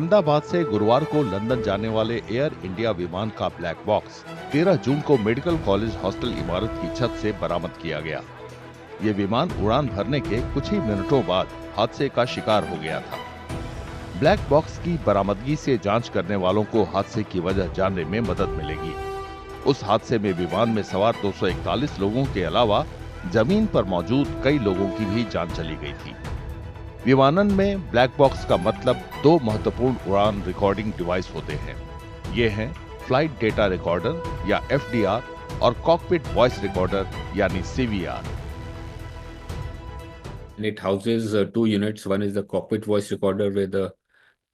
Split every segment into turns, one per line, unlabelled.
अहमदाबाद से गुरुवार को लंदन जाने वाले एयर इंडिया विमान का ब्लैक बॉक्स 13 जून को मेडिकल कॉलेज हॉस्टल इमारत की छत से बरामद किया गया। ये विमान उड़ान भरने के कुछ ही मिनटों बाद हादसे का शिकार हो गया था। ब्लैक बॉक्स की बरामदगी से जांच करने वालों को हादसे की वजह जानने में मदद मिलेगी। उस हादसे में विमान में सवार 241 लोगों के अलावा जमीन पर मौजूद कई लोगों की भी जान चली गई थी। विमानन में ब्लैक बॉक्स का मतलब दो महत्वपूर्ण उड़ान रिकॉर्डिंग डिवाइस होते हैं। ये हैं फ्लाइट डेटा रिकॉर्डर या FDR और कॉकपिट वॉइस रिकॉर्डर यानी CVR।
It houses two units. One is the cockpit voice recorder, where the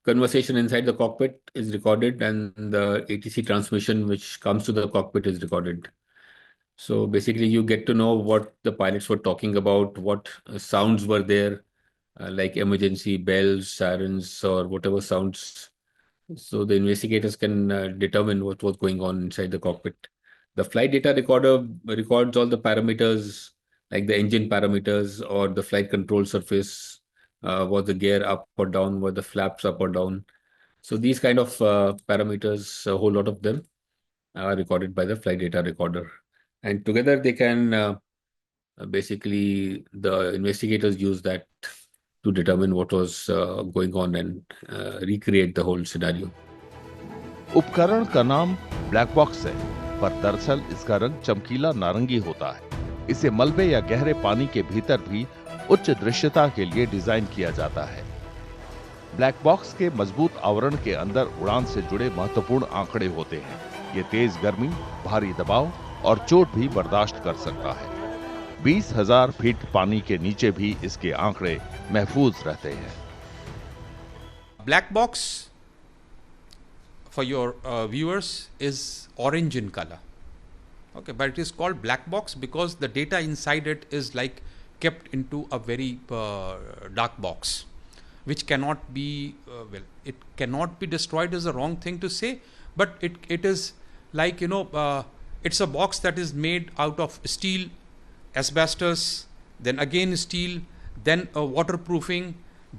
conversation inside the cockpit is recorded and the ATC transmission which comes to the cockpit is recorded. So basically you get to know what the pilots were talking about, what sounds were there, like emergency bells, sirens, or whatever sounds. So the investigators can determine what was going on inside the cockpit. The flight data recorder records all the parameters, like the engine parameters or the flight control surface, was the gear up or down, were the flaps up or down. So these kind of parameters, a whole lot of them are recorded by the flight data recorder. And together they can basically, the investigators use that to determine what was going on and recreate the whole scenario.
उपकरण का नाम black box है, पर दरअसल इसका रंग चमकीला नारंगी होता है। इसे मलबे या गहरे पानी के भीतर भी उच्च दृश्यता के लिए डिजाइन किया जाता है। ब्लैक बॉक्स के मजबूत आवरण के अंदर उड़ान से जुड़े महत्वपूर्ण आंकड़े होते हैं। ये तेज गर्मी, भारी दबाव और चोट भी बर्दाश्त कर सकता है। 20,000 फीट पानी के नीचे भी इसके आंकड़े महफूज रहते हैं।
Black box, for your viewers, is orange in color. Okay, but it is called black box because the data inside it is like kept into a very dark box, which cannot be it cannot be destroyed is the wrong thing to say, but it is like it's a box that is made out of steel, asbestos, then again steel, then waterproofing.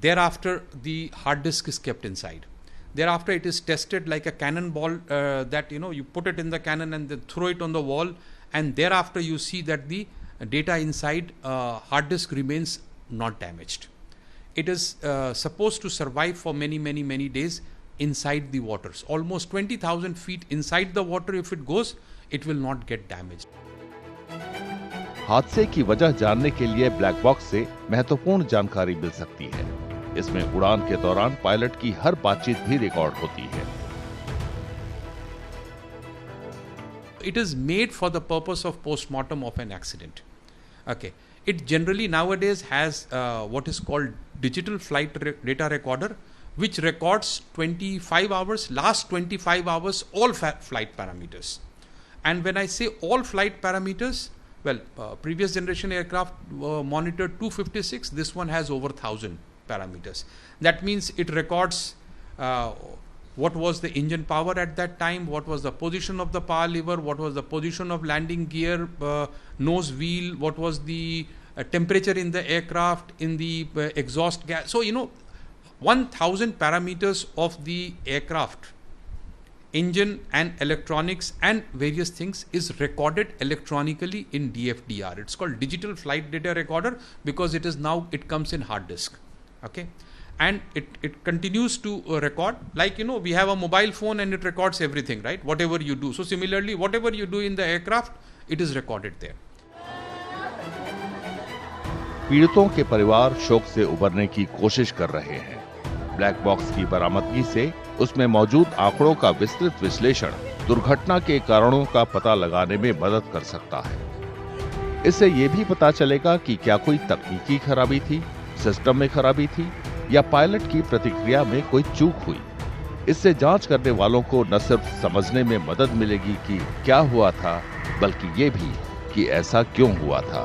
Thereafter the hard disk is kept inside. Thereafter it is tested like a cannonball that you put it in the cannon and then throw it on the wall, and thereafter you see that the data inside hard disk remains not damaged. It is supposed to survive for many days inside the waters. Almost 20,000 feet inside the water, if it goes, it will not get damaged.
हादसे की वजह जानने के लिए black box से महत्वपूर्ण जानकारी मिल सकती है। इसमें उड़ान के दौरान पायलट की हर बातचीत भी रिकॉर्ड होती है।
It is made for the purpose of postmortem of an accident. Okay. It generally nowadays has what is called digital flight data recorder, which records 25 hours, last 25 hours, all flight parameters. And when I say all flight parameters, well, previous generation aircraft monitored 256, this one has over 1,000 parameters. That means it records what was the engine power at that time, what was the position of the power lever, what was the position of landing gear, nose wheel, what was the temperature in the aircraft, in the exhaust gas. So 1,000 parameters of the aircraft, engine and electronics and various things is recorded electronically in DFDR. It's called digital flight data recorder because it comes in hard disk. Okay. And it continues to record, like we have a mobile phone and it records everything, right? Whatever you do. So similarly, whatever you do in the aircraft, it is recorded there.
पीड़ितों के परिवार शोक से उबरने की कोशिश कर रहे हैं। ब्लैक बॉक्स की बरामदगी से उसमें मौजूद आंकड़ों का विस्तृत विश्लेषण दुर्घटना के कारणों का पता लगाने में मदद कर सकता है। इससे ये भी पता चलेगा कि क्या कोई तकनीकी खराबी थी, सिस्टम में खराबी थी या पायलट की प्रतिक्रिया में कोई चूक हुई। इससे जांच करने वालों को न सिर्फ समझने में मदद मिलेगी कि क्या हुआ था, बल्कि ये भी कि ऐसा क्यों हुआ था।